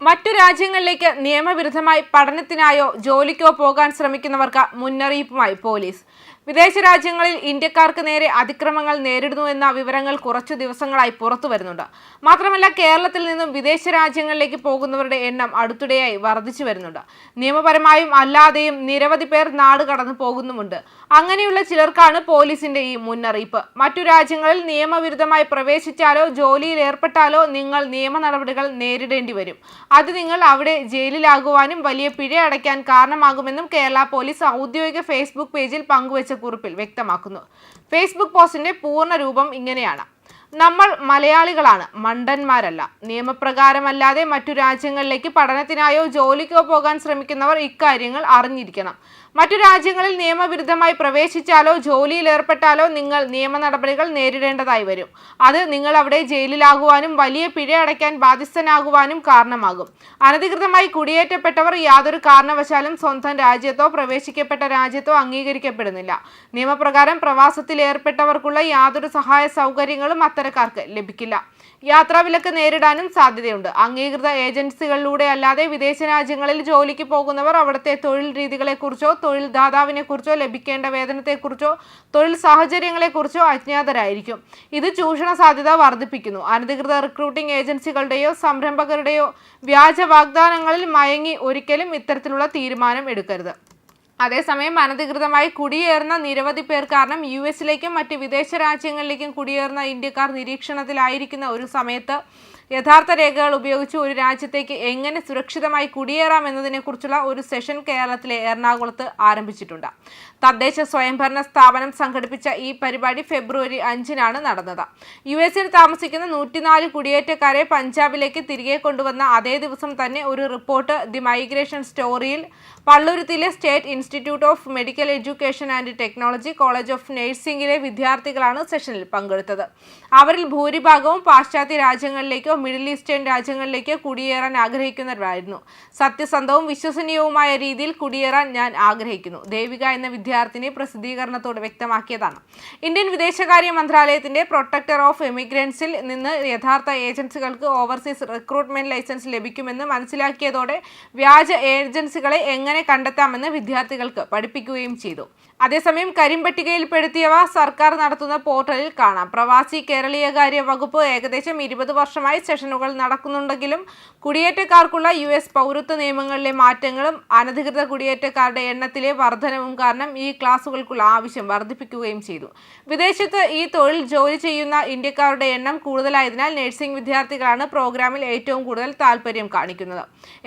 മറ്റു രാജ്യങ്ങളിലേക്ക് നിയമവിരുദ്ധമായി പഠനത്തിനായോ ജോലിക്കോ പോകാൻ ശ്രമിക്കുന്നവർക്ക് മുന്നറിയിപ്പുമായി പോലീസ്. വിദേശ രാജ്യങ്ങളിൽ ഇന്ത്യക്കാർക്ക് നേരെ അതിക്രമങ്ങൾ നേരിടുന്നുവെന്ന വിവരങ്ങൾ കുറച്ചു ദിവസങ്ങളായി പുറത്തു വരുന്നുണ്ട്. മാത്രമല്ല, കേരളത്തിൽ നിന്നും വിദേശ രാജ്യങ്ങളിലേക്ക് പോകുന്നവരുടെ എണ്ണം അടുത്തിടെയായി വർദ്ധിച്ചു വരുന്നുണ്ട്. നിയമപരമായും അല്ലാതെയും നിരവധി പേർ നാട് കടന്നു പോകുന്നുമുണ്ട്. അങ്ങനെയുള്ള ചിലർക്കാണ് പോലീസിന്റെ ഈ മുന്നറിയിപ്പ്. മറ്റു രാജ്യങ്ങളിൽ നിയമവിരുദ്ധമായി പ്രവേശിച്ചാലോ ജോലിയിൽ ഏർപ്പെട്ടാലോ നിങ്ങൾ നിയമ നടപടികൾ നേരിടേണ്ടി വരും. അത് നിങ്ങൾ അവിടെ ജയിലിലാകുവാനും വലിയ പിഴ അടയ്ക്കാൻ കാരണമാകുമെന്നും കേരള പോലീസ് ഔദ്യോഗിക ഫേസ്ബുക്ക് പേജിൽ പങ്കുവച്ച കുറിപ്പിൽ വ്യക്തമാക്കുന്നു. ഫേസ്ബുക്ക് പോസ്റ്റിന്റെ പൂർണ്ണ രൂപം ഇങ്ങനെയാണ്: നമ്മൾ മലയാളികളാണ്, മണ്ടന്മാരല്ല. നിയമപ്രകാരമല്ലാതെ മറ്റു രാജ്യങ്ങളിലേക്ക് പഠനത്തിനായോ ജോലിക്കോ പോകാൻ ശ്രമിക്കുന്നവർ ഇക്കാര്യങ്ങൾ അറിഞ്ഞിരിക്കണം. മറ്റു രാജ്യങ്ങളിൽ നിയമവിരുദ്ധമായി പ്രവേശിച്ചാലോ ജോലിയിൽ ഏർപ്പെട്ടാലോ നിങ്ങൾ നിയമ നടപടികൾ നേരിടേണ്ടതായി വരും. അത് നിങ്ങൾ അവിടെ ജയിലിലാകുവാനും വലിയ പിഴ അടയ്ക്കാൻ ബാധ്യസ്ഥനാകുവാനും കാരണമാകും. അനധികൃതമായി കുടിയേറ്റപ്പെട്ടവർ യാതൊരു കാരണവശാലും സ്വന്തം രാജ്യത്തോ പ്രവേശിക്കപ്പെട്ട രാജ്യത്തോ അംഗീകരിക്കപ്പെടുന്നില്ല. നിയമപ്രകാരം പ്രവാസത്തിൽ ഏർപ്പെട്ടവർക്കുള്ള യാതൊരു സഹായ സൗകര്യങ്ങളും അത്തരക്കാർക്ക് ലഭിക്കില്ല. യാത്രാവിലക്ക് നേരിടാനും സാധ്യതയുണ്ട്. അംഗീകൃത ഏജൻസികളിലൂടെ അല്ലാതെ വിദേശ രാജ്യങ്ങളിൽ ജോലിക്ക് പോകുന്നവർ അവിടുത്തെ തൊഴിൽ രീതികളെക്കുറിച്ചോ തൊഴിൽ ദാതാവിനെക്കുറിച്ചോ ലഭിക്കേണ്ട വേതനത്തെക്കുറിച്ചോ തൊഴിൽ സാഹചര്യങ്ങളെക്കുറിച്ചോ അജ്ഞാതരായിരിക്കും. ഇത് ചൂഷണ സാധ്യത വർദ്ധിപ്പിക്കുന്നു. അനധികൃത റിക്രൂട്ടിംഗ് ഏജൻസികളുടെയോ സംരംഭകരുടെയോ വ്യാജ വാഗ്ദാനങ്ങളിൽ മയങ്ങി ഒരിക്കലും ഇത്തരത്തിലുള്ള തീരുമാനം എടുക്കരുത്. അതേസമയം അനധികൃതമായി കുടിയേറുന്ന നിരവധി പേർ കാരണം യുഎസിലേക്കും മറ്റ് വിദേശ രാജ്യങ്ങളിലേക്കും കുടിയേറുന്ന ഇന്ത്യക്കാർ നിരീക്ഷണത്തിലായിരിക്കുന്ന ഒരു സമയത്ത് യഥാർത്ഥ രേഖകൾ ഉപയോഗിച്ച് ഒരു രാജ്യത്തേക്ക് എങ്ങനെ സുരക്ഷിതമായി കുടിയേറാം എന്നതിനെക്കുറിച്ചുള്ള ഒരു സെഷൻ കേരളത്തിലെ എറണാകുളത്ത് ആരംഭിച്ചിട്ടുണ്ട്. തദ്ദേശ സ്വയംഭരണ സ്ഥാപനം സംഘടിപ്പിച്ച ഈ പരിപാടി ഫെബ്രുവരി 5-നാണ് നടന്നത്. യുഎസിൽ താമസിക്കുന്ന 104 കുടിയേറ്റക്കാരെ പഞ്ചാബിലേക്ക് തിരികെ കൊണ്ടുവന്ന അതേ ദിവസം തന്നെ ഒരു റിപ്പോർട്ട് ദി മൈഗ്രേഷൻ സ്റ്റോറിയിൽ പള്ളുരുത്തിയിലെ state institute of medical education and technology college of നഴ്സിംഗിലെ വിദ്യാർത്ഥികളാണ് സെഷനിൽ പങ്കെടുത്തത്. അവരിൽ ഭൂരിഭാഗവും പാശ്ചാത്യ രാജ്യങ്ങളിലേക്കോ മിഡിൽ ഈസ്റ്റേൺ രാജ്യങ്ങളിലേക്കോ കുടിയേറാൻ ആഗ്രഹിക്കുന്നവരായിരുന്നു. സത്യസന്ധവും വിശ്വസനീയവുമായ രീതിയിൽ കുടിയേറാൻ ഞാൻ ആഗ്രഹിക്കുന്നു, ദേവിക എന്ന വിദ്യാർത്ഥിനി പ്രസിദ്ധീകരണത്തോട് വ്യക്തമാക്കിയതാണ്. ഇന്ത്യൻ വിദേശകാര്യ മന്ത്രാലയത്തിന്റെ പ്രൊട്ടക്ടർ ഓഫ് എമിഗ്രൻസിൽ നിന്ന് യഥാർത്ഥ ഏജൻസികൾക്ക് ഓവർസീസ് റിക്രൂട്ട്മെന്റ് ലൈസൻസ് ലഭിക്കുമെന്ന് മനസ്സിലാക്കിയതോടെ വ്യാജ ഏജൻസികളെ എങ്ങനെ കണ്ടെത്താമെന്ന് വിദ്യാർത്ഥികൾക്ക് പഠിപ്പിക്കുകയും ചെയ്തു. അതേസമയം കരിമ്പട്ടികയിൽപ്പെടുത്തിയവ സർക്കാർ നടത്തുന്ന പോർട്ടലിൽ കാണാം. പ്രവാസി കേരളീയകാര്യ വകുപ്പ് ഏകദേശം 20 വർഷമായി സെഷനുകൾ നടക്കുന്നുണ്ടെങ്കിലും കുടിയേറ്റക്കാർക്കുള്ള US പൗരത്വ നിയമങ്ങളിലെ മാറ്റങ്ങളും അനധികൃത കുടിയേറ്റക്കാരുടെ എണ്ണത്തിലെ വർധനവും കാരണം ഈ ക്ലാസുകൾക്കുള്ള ആവശ്യം വർദ്ധിപ്പിക്കുകയും ചെയ്തു. വിദേശത്ത് ഈ തൊഴിൽ ജോലി ചെയ്യുന്ന ഇന്ത്യക്കാരുടെ എണ്ണം കൂടുതലായതിനാൽ നഴ്സിംഗ് വിദ്യാർത്ഥികളാണ് പ്രോഗ്രാമിൽ ഏറ്റവും കൂടുതൽ താല്പര്യം കാണിക്കുന്നത്.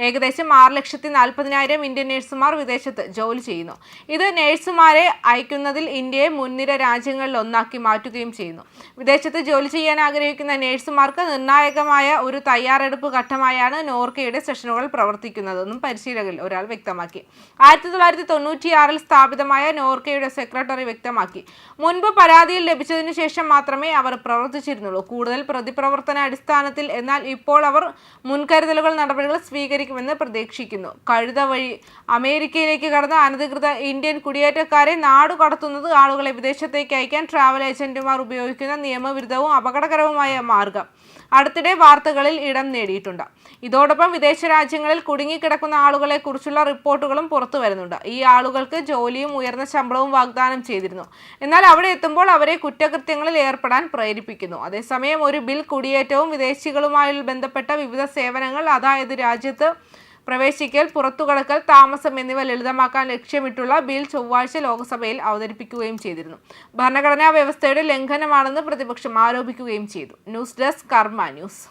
ഏകദേശം 6,40,000 ഇന്ത്യൻ നഴ്സുമാർ വിദേശത്ത് ജോലി ചെയ്യുന്നു. ഇത് നഴ്സുമാരെ അയക്കുന്നതിൽ ഇന്ത്യയെ മുൻനിര രാജ്യങ്ങളിൽ ഒന്നാക്കി മാറ്റുകയും ചെയ്യുന്നു. വിദേശത്ത് ജോലി ചെയ്യാൻ ആഗ്രഹിക്കുന്ന നഴ്സുമാർക്ക് നിർണായകമായ ഒരു തയ്യാറെടുപ്പ് ഘട്ടമായാണ് നോർക്കയുടെ സെഷനുകൾ പ്രവർത്തിക്കുന്നതെന്നും പരിശീലകരിൽ ഒരാൾ വ്യക്തമാക്കി. 1996-ൽ സ്ഥാപിതമായ നോർക്കയുടെ സെക്രട്ടറി വ്യക്തമാക്കി. മുൻപ് പരാതിയിൽ ലഭിച്ചതിനു ശേഷം മാത്രമേ അവർ പ്രവർത്തിച്ചിരുന്നുള്ളൂ, കൂടുതൽ പ്രതിപ്രവർത്തന അടിസ്ഥാനത്തിൽ. എന്നാൽ ഇപ്പോൾ അവർ മുൻകരുതലുകൾ നടപടികൾ സ്വീകരിക്കുമെന്ന് പ്രതീക്ഷിക്കുന്നു. കഴുത വഴി അമേരിക്കയിലേക്ക് കടന്ന അനധികൃത ഇന്ത്യൻ കുടിയേറ്റക്കാരെ നാടു കടത്തുന്നത് ആളുകളെ വിദേശത്തേക്ക് അയക്കാൻ ട്രാവൽ ഏജന്റുമാർ ഉപയോഗിക്കുന്ന നിയമവിരുദ്ധവും അപകടകരവുമായ മാർഗം അടുത്തിടെ വാർത്തകളിൽ ഇടം നേടിയിട്ടുണ്ട്. ഇതോടൊപ്പം വിദേശ രാജ്യങ്ങളിൽ കുടുങ്ങിക്കിടക്കുന്ന ആളുകളെ കുറിച്ചുള്ള റിപ്പോർട്ടുകളും പുറത്തു വരുന്നുണ്ട്. ഈ ആളുകൾക്ക് ജോലിയും ഉയർന്ന ശമ്പളവും വാഗ്ദാനം ചെയ്തിരുന്നു. എന്നാൽ അവിടെ എത്തുമ്പോൾ അവരെ കുറ്റകൃത്യങ്ങളിൽ ഏർപ്പെടാൻ പ്രേരിപ്പിക്കുന്നു. അതേസമയം ഒരു ബിൽ കുടിയേറ്റവും വിദേശികളുമായി ബന്ധപ്പെട്ട വിവിധ സേവനങ്ങൾ, അതായത് രാജ്യത്ത് പ്രവേശിക്കൽ, പുറത്തുകടക്കൽ, താമസം എന്നിവ ലളിതമാക്കാൻ ലക്ഷ്യമിട്ടുള്ള ബിൽ ചൊവ്വാഴ്ച ലോക്സഭയിൽ അവതരിപ്പിക്കുകയും ചെയ്തിരുന്നു. ഭരണഘടനാ വ്യവസ്ഥയുടെ ലംഘനമാണെന്ന് പ്രതിപക്ഷം ആരോപിക്കുകയും ചെയ്തു. ന്യൂസ് ഡെസ്ക് കർമ്മ ന്യൂസ്.